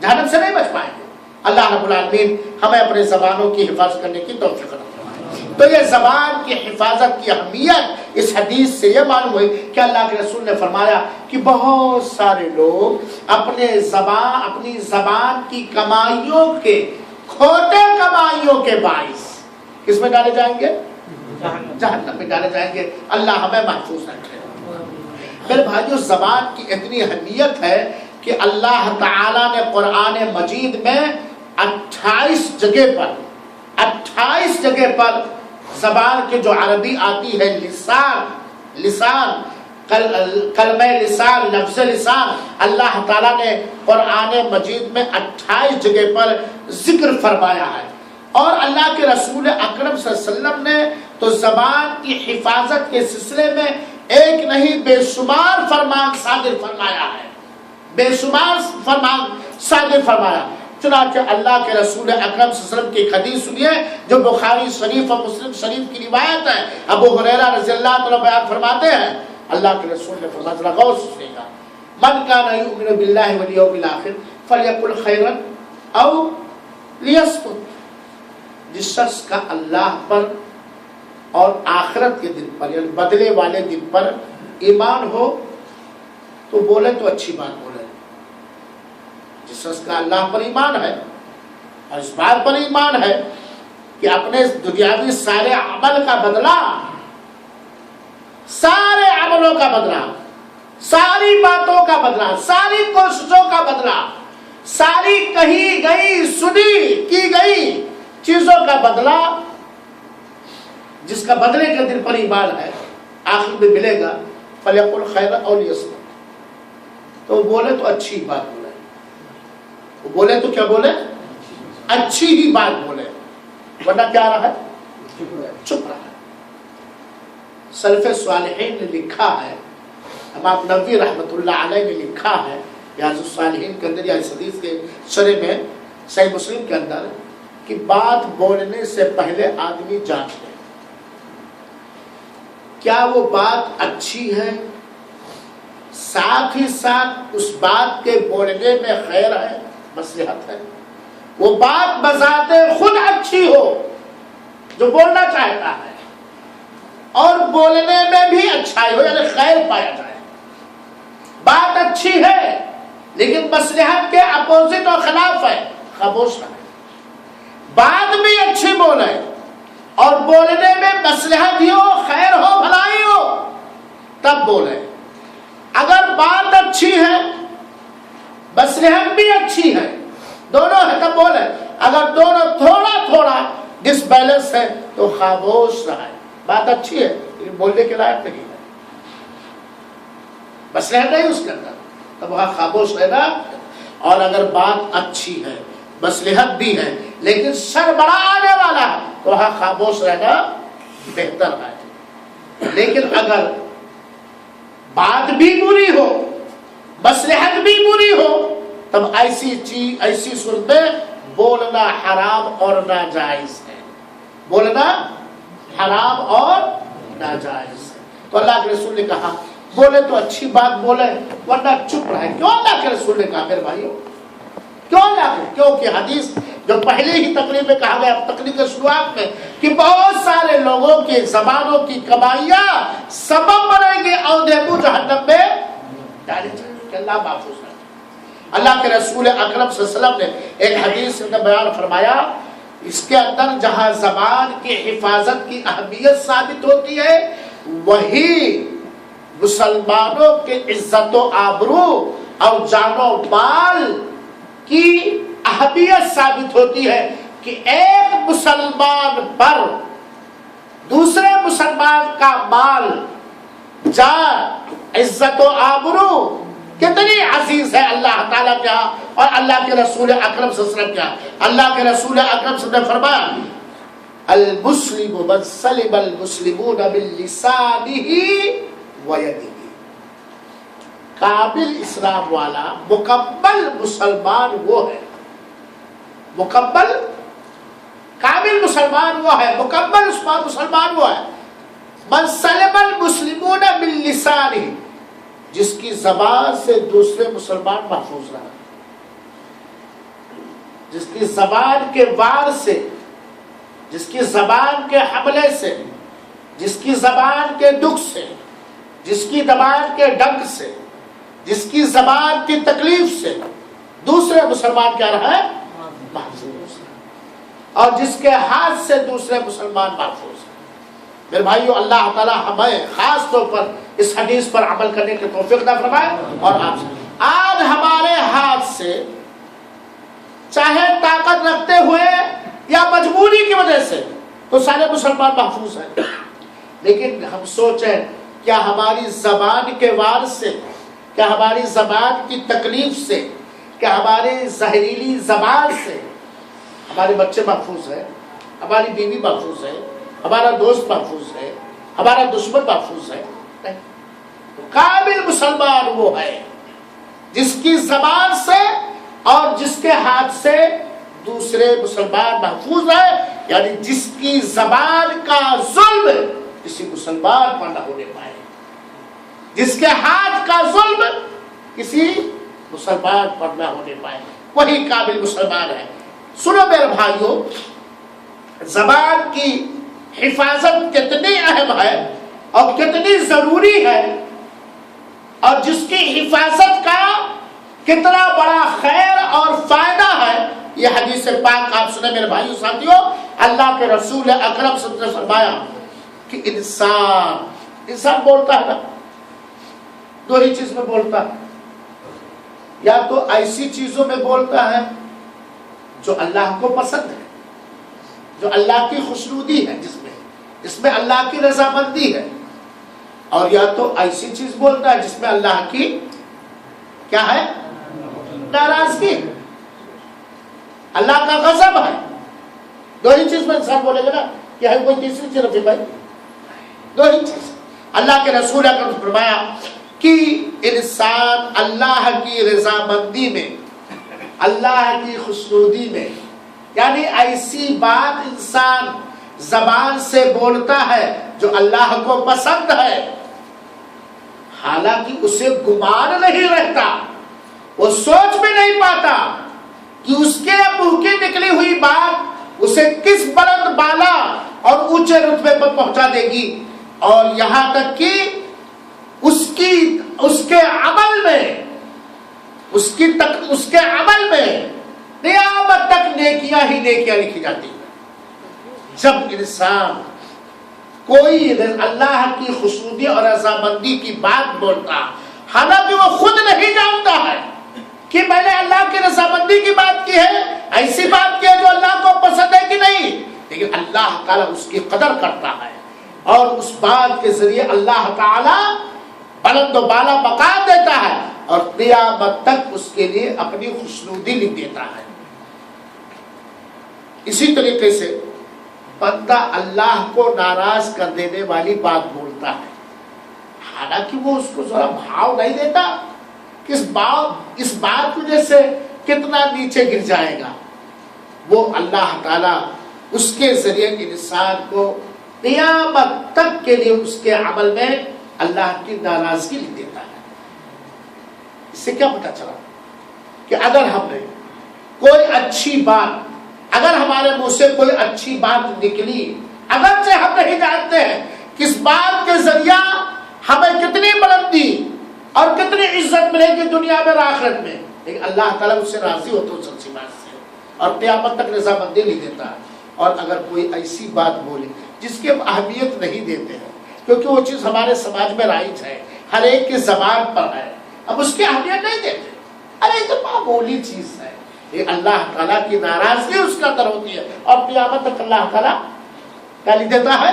جہنم سے نہیں بچ پائیں گے۔ اللہ رب العالمین ہمیں اپنے زبانوں کی حفاظت کرنے کی توفیق عطا فرمائے۔ تو یہ زبان کی حفاظت کی اہمیت اس حدیث سے یہ معلوم ہوئی کہ اللہ کے رسول نے فرمایا کہ بہت سارے لوگ اپنی زبان کی کمائیوں کے کھوٹے کمائیوں کے باعث کس میں ڈالے جائیں گے؟ جہنم میں ڈالے جائیں گے۔ اللہ ہمیں محفوظ رکھے۔ میرے بھائیوں زبان کی اتنی اہمیت ہے کہ اللہ تعالیٰ نے قرآن مجید میں 28 جگہ پر زبان کے جو عربی آتی ہے لسان کلمہ لسان، لفظ لسان، اللہ تعالیٰ نے قرآن مجید میں 28 جگہ پر ذکر فرمایا ہے۔ اور اللہ کے رسول اکرم صلی اللہ علیہ وسلم نے تو زبان کی حفاظت کے سلسلے میں ایک نہیں بے شمار فرمان صادر فرمایا ہے، بے شمار فرمان صادر فرمایا۔ چنانچہ اللہ کے رسول اکرم صلی اللہ علیہ وسلم کی ایک حدیث سنیے جو بخاری شریف اور مسلم شریف کی روایت ہے۔ ابو ہریرہ رضی اللہ عنہ بیان فرماتے ہیں اللہ کے رسول نے فرمایا، ذرا غور سے سنیے گا، من کان یؤمن باللہ والیوم الآخر فلیقل خیرا او لیصمت، جس شخص کا اللہ پر اور آخرت کے دن پر یعنی بدلے والے دن پر ایمان ہو تو بولے تو اچھی بات بولے۔ جس شخص کا اللہ پر ایمان ہے اور اس بات پر ایمان ہے کہ اپنے دنیاوی سارے عمل کا بدلہ، سارے عملوں کا بدلہ، ساری باتوں کا بدلہ، ساری کوششوں کا بدلہ، ساری کہی گئی سنی کی گئی چیزوں کا بدلہ، جس کا بدلے کے دن پر ایمان ہے آخر میں ملے گا، فلیقل خیرا او لیصمت، تو بولے تو اچھی بات بولے، وہ بولے تو کیا بولے؟ اچھی ہی بات بولے، ورنہ کیا رہا ہے؟ چپ رہا ہے۔ سلف صالحین نے لکھا ہے، امام نووی رحمۃ اللہ علیہ نے لکھا ہے ریاض الصالحین کے اندر یا اس حدیث کے شرح میں صحیح مسلم کے اندر کہ بات بولنے سے پہلے آدمی جانچ لے کیا وہ بات اچھی ہے، ساتھ ہی ساتھ اس بات کے بولنے میں خیر ہے، مصلحت ہے، وہ بات بذات خود اچھی ہو جو بولنا چاہتا ہے اور بولنے میں بھی اچھائی ہو یعنی خیر پایا جائے، بات اچھی ہے لیکن مصلحت کے اپوزٹ اور خلاف ہے، خاموش ہے، بات بھی اچھی بولے اور بولنے میں مصلحت ہی ہو، خیر ہو، بھلائی ہو، تب بولے۔ اگر بات اچھی ہے مصلحت بھی اچھی ہے، دونوں ہے تب بولے، اگر دونوں تھوڑا تھوڑا ڈس بیلنس ہے تو خاموش رہے، بات اچھی ہے لیکن بولنے کے لائق نہیں ہے، مصلحت نہیں اس کے اندر، تب وہاں خاموش رہنا۔ اور اگر بات اچھی ہے مصلحت بھی ہے لیکن شر بڑا آنے والا ہے تو وہاں خاموش رہنا بہتر ہے۔ لیکن اگر بات بھی بری ہو مصلحت بھی بری ہو تب ایسی صورت میں بولنا حرام اور ناجائز ہے، بولنا حرام اور ناجائز ہے۔ تو اللہ کے رسول نے کہا بولے تو اچھی بات بولے ورنہ چپ رہے۔ کیوں اللہ کے رسول نے کہا میرے بھائیوں؟ کیوں اللہ کے؟ کیونکہ حدیث جو پہلے ہی تقریر میں کہا گیا، تقریر کے شروعات میں، کہ بہت سارے لوگوں کی زبانوں کی کمائیاں سبب بنیں گے اودھیبو جہنم میں ڈالے جائیں گے، کہ اللہ محفوظ رہے۔ اللہ کے رسول اکرم صلی اللہ علیہ وسلم نے ایک حدیث میں بیان فرمایا، اس کے اندر جہاں زبان کی حفاظت کی اہمیت ثابت ہوتی ہے وہی مسلمانوں کے عزت و آبرو اور جان و مال کی اہمیت ثابت ہوتی ہے کہ ایک مسلمان پر دوسرے مسلمان کا مال، جان، عزت و آبرو کتنی عزیز ہے اللہ تعالیٰ کے ہاں اور اللہ کے رسول اکرم صلی اللہ علیہ وسلم کے ہاں۔ اللہ کے رسول اکرم صلی اللہ علیہ وسلم نے فرمایا المسلم من سلم المسلمون من لسانہ ویدہ، کامل اسلام والا مکمل مسلمان وہ ہے، مکمل کامل مسلمان وہ ہے، مکمل مسلمان وہ ہے من سلم المسلمون من لسانہ، جس کی زبان سے دوسرے مسلمان محفوظ رہا، جس کی زبان کے وار سے، جس کی زبان کے حملے سے، جس کی زبان کے دکھ سے، جس کی زبان کے ڈنک سے، جس کی زبان کی تکلیف سے دوسرے مسلمان کیا رہا ہے؟ محفوظ، اور جس کے ہاتھ سے دوسرے مسلمان محفوظ ہے۔ میرے بھائیو، اللہ تعالیٰ ہمیں خاص طور پر اس حدیث پر عمل کرنے کی توفیق عطا فرمائے۔ اور آپ سے آج ہمارے ہاتھ سے چاہے طاقت رکھتے ہوئے یا مجبوری کی وجہ سے تو سارے مسلمان محفوظ ہیں، لیکن ہم سوچیں کیا ہماری زبان کے وار سے، کیا ہماری زبان کی تکلیف سے، کیا ہماری زہریلی زبان سے ہمارے بچے محفوظ ہیں، ہماری بیوی محفوظ ہے، ہمارا دوست محفوظ ہے، ہمارا دشمن محفوظ ہے؟ نہیں۔ کامل مسلمان وہ ہے جس کی زبان سے اور جس کے ہاتھ سے دوسرے مسلمان محفوظ رہے، یعنی جس کی زبان کا ظلم کسی مسلمان پر نہ ہونے پائے، جس کے ہاتھ کا ظلم کسی مسلمان پر نہ ہونے پائے، وہی کامل مسلمان ہے۔ سنو میرے بھائیوں، زبان کی حفاظت کتنی اہم ہے اور کتنی ضروری ہے، اور جس کی حفاظت کا کتنا بڑا خیر اور فائدہ ہے، یہ حدیث پاک آپ سنیں میرے بھائیوں ساتھیوں۔ اللہ کے رسول اکرم صلی اللہ علیہ وسلم نے فرمایا کہ انسان بولتا ہے نا، دو ہی چیز میں بولتا ہے، یا تو ایسی چیزوں میں بولتا ہے جو اللہ کو پسند ہے، جو اللہ کی خوشنودی ہے، جس میں اللہ کی رضامندی ہے، اور یا تو ایسی چیز بولتا ہے جس میں اللہ کی کیا ہے؟ ناراضگی، اللہ کا غضب ہے۔ دو ہی چیز میں انسان بولے گا نا، کیا ہے کوئی تیسری چیز رفیع بھائی؟ دو ہی چیز۔ اللہ کے رسول اکرم نے فرمایا کہ انسان اللہ کی رضامندی میں، اللہ کی خوشنودی میں، یعنی ایسی بات انسان زبان سے بولتا ہے جو اللہ کو پسند ہے، حالانکہ اسے گمان نہیں رہتا، وہ سوچ بھی نہیں پاتا کہ اس کے منہ کی نکلی ہوئی بات اسے کس بلند بالا اور اونچے رتبے پر پہنچا دے گی، اور یہاں تک کہ اس کے عمل میں قیامت تک نیکیاں ہی نیکیاں لکھی جاتی ہیں۔ جب انسان کوئی اللہ کی خوشنودی اور رضامندی کی بات بولتا، حالانکہ وہ خود نہیں جانتا ہے کہ میں نے اللہ کی رضامندی کی بات کی ہے، ایسی بات کی ہے جو اللہ کو پسند ہے کہ نہیں، لیکن اللہ تعالیٰ اس کی قدر کرتا ہے، اور اس بات کے ذریعے اللہ تعالیٰ بلند و بالا مقام دیتا ہے، اور قیامت تک اس کے لیے اپنی خوشنودی لکھ دیتا ہے۔ اسی طریقے سے بندہ اللہ کو ناراض کر دینے والی بات بولتا ہے، حالانکہ وہ اس کو ذرا بھاؤ نہیں دیتا کہ اس بات کی وجہ سے کتنا نیچے گر جائے گا، وہ اللہ تعالیٰ اس کے ذریعے انسان کو قیامت تک کے لیے اس کے عمل میں اللہ کی ناراضگی لکھ دیتا ہے۔ اس سے کیا پتہ چلا کہ اگر ہم نے کوئی اچھی بات، اگر ہمارے منہ سے کوئی اچھی بات نکلی، اگرچہ ہم نہیں جانتے ہیں کس بات کے ذریعہ ہمیں کتنی بلندی اور کتنی عزت ملے گی دنیا میں اور آخرت میں، لیکن اللہ تعالیٰ اس سے راضی ہوتا ہے اس اچھی بات سے، اور قیامت تک رضامندی لکھ دیتا ہے۔ اور اگر کوئی ایسی بات بولے جس کی ہم اہمیت نہیں دیتے ہیں، کیونکہ وہ چیز ہمارے سماج میں رائج ہے، ہر ایک کی زبان پر ہے، اب اس کی اہمیت نہیں دیتے، ارے یہ تو معمولی چیز ہے، یہ اللہ تعالیٰ کی ناراضگی اس کا اثر ہوتی ہے، اور قیامت تک اللہ تعالیٰ کیا لکھ دیتا ہے؟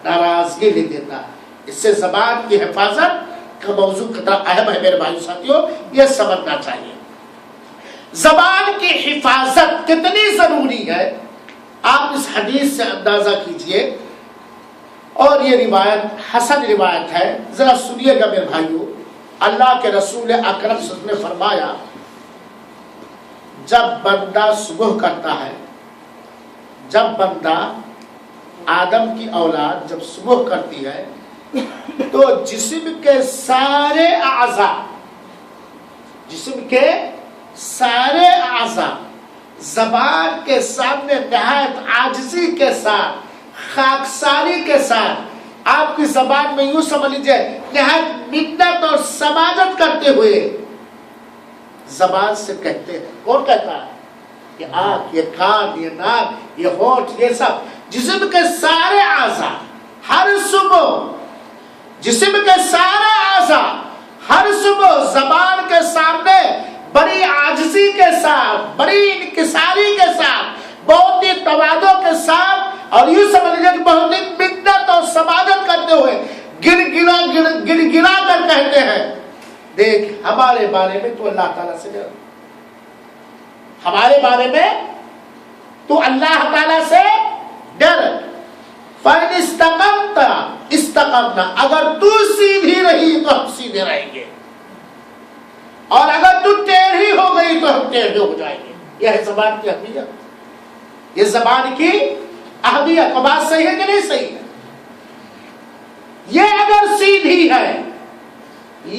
ناراضگی لکھ دیتا ہے۔ اس سے زبان کی حفاظت کا موضوع کتنا اہم ہے میرے بھائیو ساتھیوں، یہ سمجھنا چاہیے۔ زبان کی حفاظت کتنی ضروری ہے آپ اس حدیث سے اندازہ کیجئے، اور یہ روایت حسن روایت ہے، ذرا سنیے گا میرے بھائیو۔ اللہ کے رسول اکرم صلی اللہ علیہ وسلم نے فرمایا، جب بندہ صبح کرتا ہے، جب بندہ آدم کی اولاد جب صبح کرتی ہے تو جسم کے سارے اعضاء زبان کے سامنے نہایت عاجزی کے ساتھ، خاکساری کے ساتھ، آپ کی زبان میں یوں سمجھ لیجئے نہایت منت اور سماجت کرتے ہوئے زبان سے کہتے ہیں۔ کون کہتا ہے؟ یہ آنکھ، یہ کان، یہ ناک، یہ ہونٹ، یہ سب جسم کے سارے اعضاء ہر صبح، جسم کے سارے اعضاء ہر صبح زبان کے سامنے بڑی عاجزی کے ساتھ، بڑی انکساری کے ساتھ، بہت ہی تواضع کے ساتھ، اور یوں سمجھ لیجیے کہ بہت ہی منت اور سماجت کرتے ہوئے گر گرا کر کہتے ہیں، دیکھ ہمارے بارے میں تو اللہ تعالیٰ سے ڈر، ہمارے بارے میں تو اللہ تعالیٰ سے ڈر، فَإِنِ اسْتَقَمْتَ اسْتَقَمْنَا، اگر تو سیدھی رہی تو ہم سیدھے رہیں گے، اور اگر تو ٹیڑھی ہو گئی تو ہم ٹیڑھے ہو جائیں گے. یہ ہے زبان کی اہمیت، یہ زبان کی اہمیت. اور بات صحیح ہے کہ نہیں صحیح ہے؟ یہ اگر سیدھی ہے،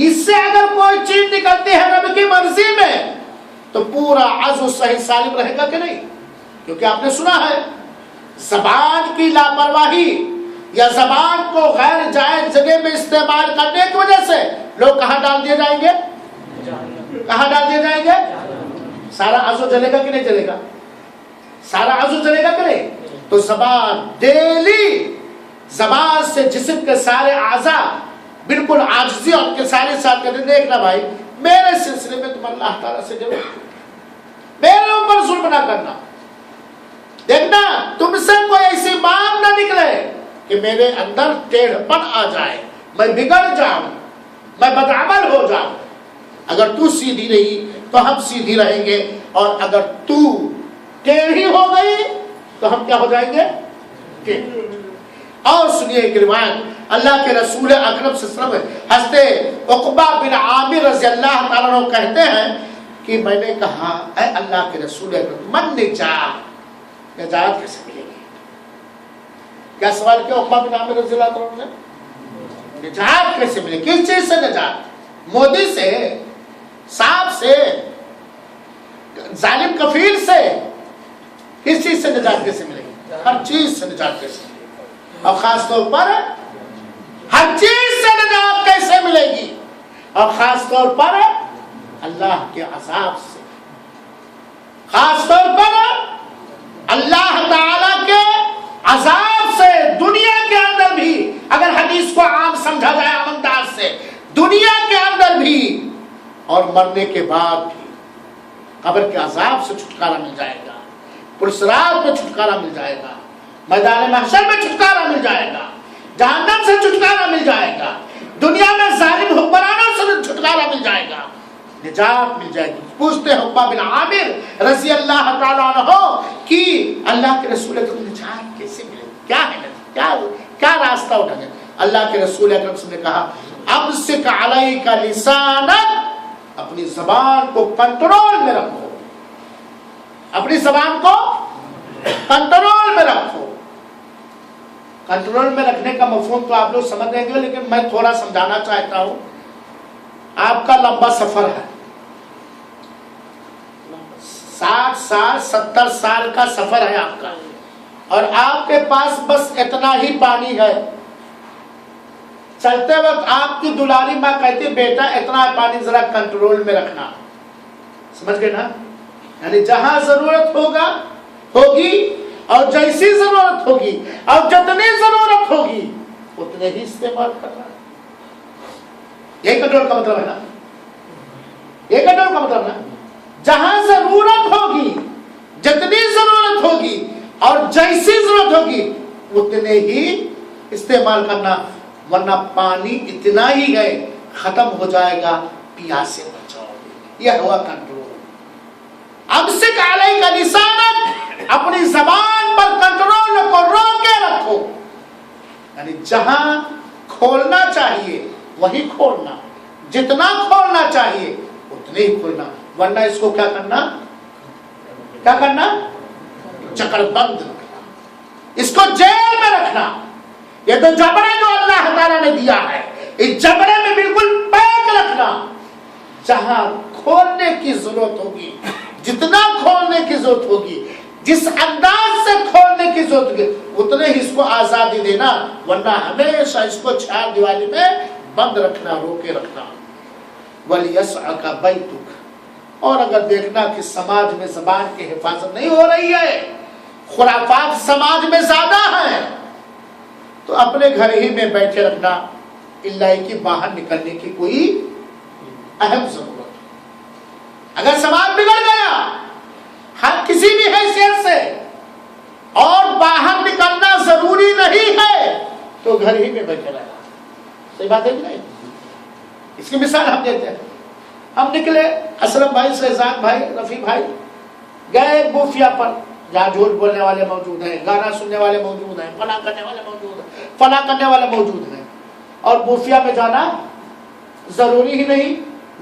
اس سے اگر کوئی چیز نکلتی ہے رب کی مرضی میں تو پورا عزو صحیح سالم رہے گا کہ نہیں؟ کیونکہ آپ نے سنا ہے زبان کی لاپرواہی یا زبان کو غیر جائز جگہ میں استعمال کرنے کی وجہ سے لوگ کہاں ڈال دیے جائیں گے؟ کہاں ڈال دیے جائیں گے؟ سارا عزو جلے گا کہ نہیں جلے گا؟ سارا عزو جلے گا کہ نہیں؟ تو زبان ڈیلی، زبان سے جسم کے سارے اعضاء بالکل عاجزی اور کے سارے ساتھ کہتے ہیں دیکھنا بھائی میرے سلسلے میں تم اللہ تعالیٰ سے ڈرو، میرے اوپر ظلم نہ کرنا، دیکھنا تم سے کوئی ایسی بات نہ نکلے کہ میرے اندر ٹیڑھ پن آ جائے، میں بگڑ جاؤں، میں بدعمل ہو جاؤں. اگر تو سیدھی رہی تو ہم سیدھی رہیں گے، اور اگر تو ٹیڑھی ہو گئی تو ہم کیا ہو جائیں گے؟ اور سنیے ایک روایت اللہ کے رسول اکرم صلی اللہ علیہ وسلم حضرت عقبہ بن عامر رضی اللہ تعالیٰ عنہ کہتے ہیں کہ میں نے کہا اے اللہ کے رسول اکرم من نجات، نجات کیسے ملے گی؟ کیا سوال کیا عقبہ بن عامر رضی اللہ تعالیٰ عنہ نے؟ نجات کیسے ملے گی؟ کس چیز سے نجات؟ مودی سے، سانپ سے، ظالم کفیل سے؟ کس چیز سے نجات کیسے ملے گی؟ ہر چیز سے نجات کیسے ملے گی؟ اور خاص طور پر ہر چیز سے نجات کیسے ملے گی؟ اور خاص طور پر اللہ کے عذاب سے، خاص طور پر اللہ تعالی کے عذاب سے. دنیا کے اندر بھی اگر حدیث کو عام سمجھا جائے امنداز سے، دنیا کے اندر بھی اور مرنے کے بعد بھی قبر کے عذاب سے چھٹکارا مل جائے گا، پرسرات میں چھٹکارا مل جائے گا، میدان محشر میں چھٹکارا مل جائے گا، جہنم سے چھٹکارا مل جائے گا، دنیا میں ظالم حکمرانوں سے چھٹکارا مل جائے گا، نجات مل جائے گی. پوچھتے ہیں عقبہ بن عامر رضی اللہ تعالیٰ عنہ کہ اللہ کے رسول اکرم نجات کیسے ملے گی؟ کیا ہے کیا راستہ اٹھانے؟ اللہ کے رسول اکرم سے نے کہا امسک علیک لسانک، اپنی زبان کو کنٹرول میں رکھو، اپنی زبان کو کنٹرول میں رکھو. کنٹرول میں رکھنے کا مفہوم تو آپ لوگ سمجھ رہے ہیں، لیکن میں تھوڑا سمجھانا چاہتا ہوں. آپ کا لمبا سفر ہے، 60 سال 70 سال کا سفر ہے آپ کا، اور آپ کے پاس بس اتنا ہی پانی ہے. چلتے وقت آپ کی دلاری ماں کہتی بیٹا اتنا پانی ذرا کنٹرول میں رکھنا. سمجھ گئے نا؟ یعنی جہاں ضرورت ہوگی اور جیسی ضرورت ہوگی اور جتنی ضرورت ہوگی اتنے ہی استعمال کرنا. یہ کنٹرول کا مطلب ہے نا، یہ کنٹرول کا مطلب ہے. جہاں ضرورت ہوگی، جتنی ضرورت ہوگی اور جیسی ضرورت ہوگی اتنے ہی استعمال کرنا، ورنہ پانی اتنا ہی ہے ختم ہو جائے گا، پیاسے بچاؤ. یہ ہوا کنٹرول. امسک علیک لسانک، اپنی زبان پر کنٹرول کو روکے رکھو. یعنی جہاں کھولنا چاہیے وہی کھولنا، جتنا کھولنا چاہیے اتنے ہی کھولنا، ورنہ اس کو کیا کرنا؟ چکر بند رکھنا، اس کو جیل میں رکھنا. یہ تو جبڑے جو اللہ تعالیٰ نے دیا ہے، اس جبڑے میں بالکل پیک رکھنا. جہاں کھولنے کی ضرورت ہوگی، جتنا کھولنے کی ضرورت ہوگی، جس انداز سے کھولنے کی ضرورت ہوگی اتنے ہی اس کو آزادی دینا، ورنہ ہمیشہ اس کو چار دیوالی میں بند رکھنا، روکے رکھنا. وَلْيَسْعَكَ بَيْتُكَ، اور اگر دیکھنا کہ سماج میں زبان کی حفاظت نہیں ہو رہی ہے، خرافات سماج میں زیادہ ہیں، تو اپنے گھر ہی میں بیٹھے رکھنا، اللہ کی باہر نکلنے کی کوئی اہم ضرورت. اگر سماج بگڑ گیا ہر کسی بھی حیثیت سے اور باہر نکلنا ضروری نہیں ہے تو گھر ہی میں بیٹھے رہنا. صحیح بات ہے کہ نہیں؟ اس کی مثال ہم دیتے ہیں. ہم نکلے، اسلم بھائی، شہزاد بھائی، رفیع بھائی، گئے بوفیا پر جہاں جھوٹ بولنے والے موجود ہیں، گانا سننے والے موجود ہیں، فلاں کرنے والے موجود ہیں، فلاں کرنے والے موجود ہیں، اور بوفیا میں جانا ضروری ہی نہیں.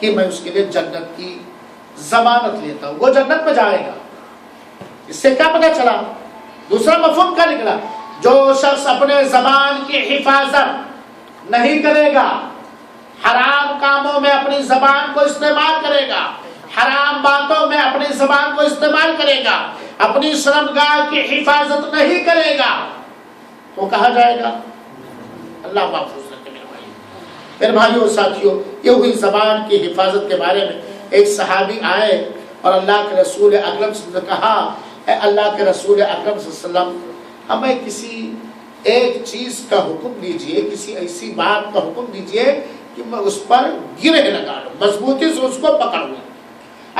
کہ میں اس کے لیے جنت کی ضمانت لیتا ہوں، وہ جنت میں جائے گا۔ اس سے کیا پتہ چلا؟ دوسرا مفہوم کیا نکلا؟ جو شخص اپنے زبان کی حفاظت نہیں کرے گا، حرام کاموں میں اپنی زبان کو استعمال کرے گا، حرام باتوں میں اپنی زبان کو استعمال کرے گا، اپنی شرمگاہ کی حفاظت نہیں کرے گا، تو کہا جائے گا؟ اللہ محفوظ رکھے میرے بھائی۔ میرے بھائیوں اور ساتھیوں، یہ ہوئی زبان کی حفاظت کے بارے میں۔ ایک صحابی آئے اور اللہ کے رسول اکرم صلی اللہ علیہ وسلم نے کہا، اے اللہ کے رسول اکرم صلی اللہ علیہ وسلم، ہمیں کسی ایک چیز کا حکم دیجئے، کسی ایسی بات کا حکم دیجئے کہ میں اس پر گرہ لگا لوں، مضبوطی سے اس کو پکڑ لوں۔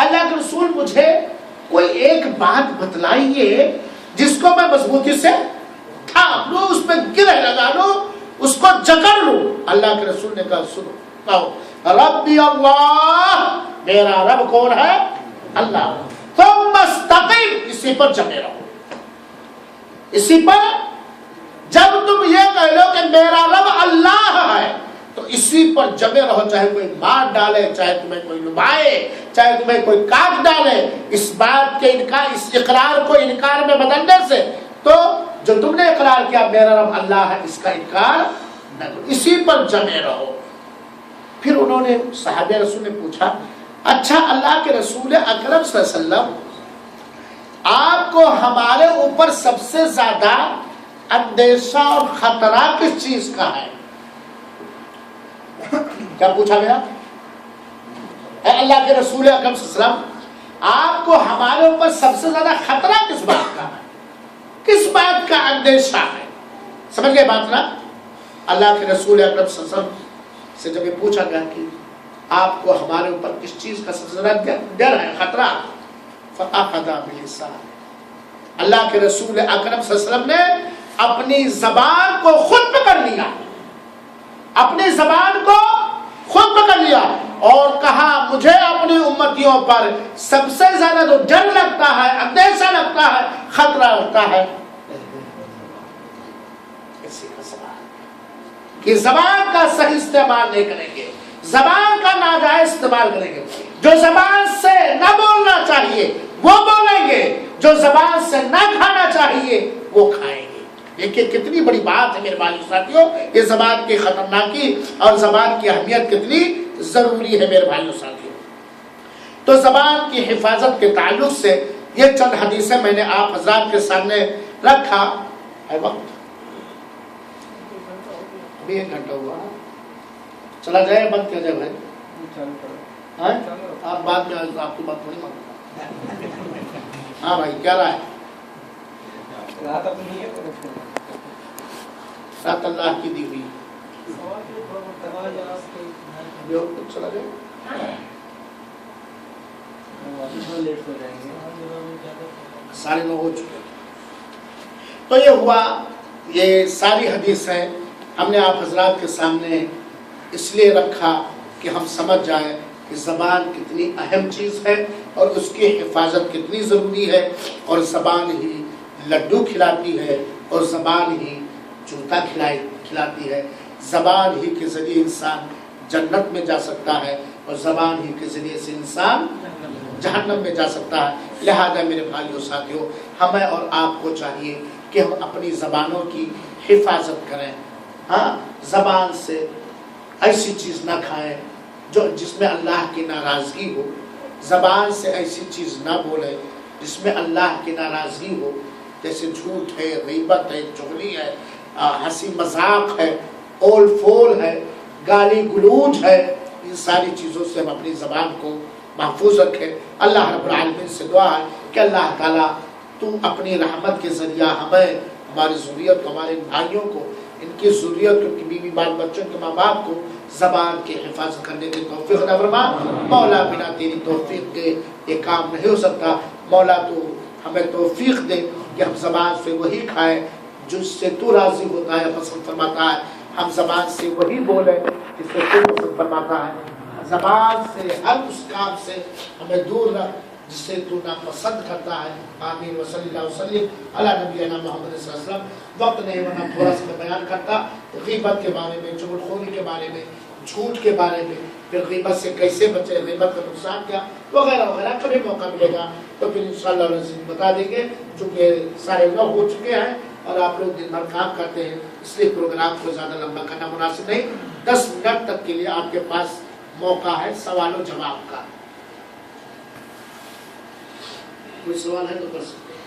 اللہ کے رسول مجھے کوئی ایک بات بتلائیے جس کو میں مضبوطی سے تھام لوں، اس پہ گرہ لگا لوں، اس کو جکڑ لوں۔ اللہ کے رسول نے کہا سنو، کہو ربی اللہ، میرا رب کون ہے؟ اللہ۔ ثم استقم، اسی پر جمے رہو، اسی پر۔ جب تم یہ کہہ لو کہ میرا رب اللہ ہے تو اسی پر جمے رہو، چاہے کوئی مار ڈالے، چاہے تمہیں کوئی لبائے، چاہے تمہیں کوئی کاٹ ڈالے، اس بات کے انکار، اس اقرار کو انکار میں بدلنے سے، تو جو تم نے اقرار کیا میرا رب اللہ ہے، اس کا انکار نہ کرو، اسی پر جمے رہو۔ پھر انہوں نے صحابہ رسول نے پوچھا، اچھا اللہ کے رسول اکرم صلی اللہ علیہ وسلم، آپ کو ہمارے اوپر سب سے زیادہ اندیشہ اور خطرہ کس چیز کا ہے؟ کیا پوچھا گیا؟ اے اللہ کے رسول اکرم صلی اللہ علیہ وسلم، آپ کو ہمارے اوپر سب سے زیادہ خطرہ کس بات کا ہے، کس بات کا اندیشہ ہے؟ سمجھ گئے بات نا؟ اللہ کے رسول اکرم صلی اللہ علیہ وسلم سے جب یہ پوچھا گیا کہ آپ کو ہمارے اوپر کس چیز کا سب سے زیادہ ڈر ہے، خطرہ، فَأَخَذَ بِلِسَانِهِ، اللہ کے رسول اکرم صلی اللہ علیہ وسلم نے اپنی زبان کو خود پکڑ لیا، اپنی زبان کو خود پکڑ لیا اور کہا مجھے اپنی امتیوں پر سب سے زیادہ جو ڈر لگتا ہے، اندیشہ لگتا ہے، خطرہ لگتا ہے، اسی کا سوال کہ زبان کا صحیح استعمال نہیں کریں گے، زبان کا ناجائز استعمال کریں گے، جو زبان سے نہ بولنا چاہیے وہ بولیں گے، جو زبان سے نہ کھانا چاہیے وہ کھائیں گے۔ دیکھیے کتنی بڑی بات ہے میرے بھائیو ساتھیوں، یہ زبان کی خطرناکی اور زبان کی اہمیت کتنی ضروری ہے میرے بھائیو ساتھیوں۔ تو زبان کی حفاظت کے تعلق سے یہ چند حدیثیں میں نے آپ حضرات کے سامنے رکھا ہے۔ وقت ابھی 1 گھنٹہ ہوا، چلا جائے بند کیا جائے بھائی؟ آپ بعد میں آپ کی بات تھوڑی مانگتا۔ ہاں بھائی کیا رہا ہے؟ رات اللہ کی دی ہوئی چلا جائے، ساڑھے 9 ہو چکے۔ تو یہ ہوا، یہ ساری حدیثیں ہم نے آپ حضرات کے سامنے اس لیے رکھا کہ ہم سمجھ جائیں کہ زبان کتنی اہم چیز ہے اور اس کی حفاظت کتنی ضروری ہے، اور زبان ہی لڈو کھلاتی ہے اور زبان ہی جوتا کھلاتی ہے، زبان ہی کے ذریعے انسان جنت میں جا سکتا ہے اور زبان ہی کے ذریعے سے انسان جہنم میں جا سکتا ہے۔ لہذا میرے بھائیوں ساتھیوں، ہمیں اور آپ کو چاہیے کہ ہم اپنی زبانوں کی حفاظت کریں۔ ہاں، زبان سے ایسی چیز نہ کھائیں جس میں اللہ کی ناراضگی ہو، زبان سے ایسی چیز نہ بولیں جس میں اللہ کی ناراضگی ہو، جیسے جھوٹ ہے، غیبت ہے، چغلی ہے، ہنسی مذاق ہے، اول فول ہے، گالی گلوچ ہے۔ ان ساری چیزوں سے ہم اپنی زبان کو محفوظ رکھیں۔ اللہ رب العالمین سے دعا ہے کہ اللہ تعالیٰ تو اپنی رحمت کے ذریعہ ہمیں، ہماری ذریت کو، ہمارے بھائیوں کو، ان کی ذریت کو، ان کی بیوی بال بچوں کے ماں باپ کو زبان کی حفاظت کرنے کی توفیق عطا فرما۔ مولا بنا تیری توفیق کے یہ کام نہیں ہو سکتا۔ مولا تو ہمیں توفیق دے کہ ہم زبان سے وہی کھائیں جس سے تو راضی ہوتا ہے، پسند فرماتا ہے۔ ہم زبان سے وہی بولیں جس سے تو پسند فرماتا ہے۔ زبان سے ہر اس کام سے ہمیں دور رکھ جس سے تو ناپسند کرتا ہے۔ آمین و صلی اللہ وسلم علی نبینا محمد صلی اللہ علیہ وسلم۔ وقت نہیں ورنہ تھوڑا سا بیان کرتا غیبت کے بارے میں، چغل خوری کے بارے میں، جھوٹ کے بارے میں، پھر غیبت سے کیسے بچے، غیبت کا نقصان کیا، وغیرہ وغیرہ. کبھی موقع ملے گا تو پھر انشاءاللہ العزیز بتا دیں گے. چونکہ سارے لوگ ہو چکے ہیں اور آپ لوگ دن بھر کام کرتے ہیں، اس لیے پروگرام کو زیادہ لمبا کرنا مناسب نہیں. 10 منٹ تک کے لیے آپ کے پاس موقع ہے سوال و جواب کا. کوئی سوال ہے تو کر سکتے ہیں.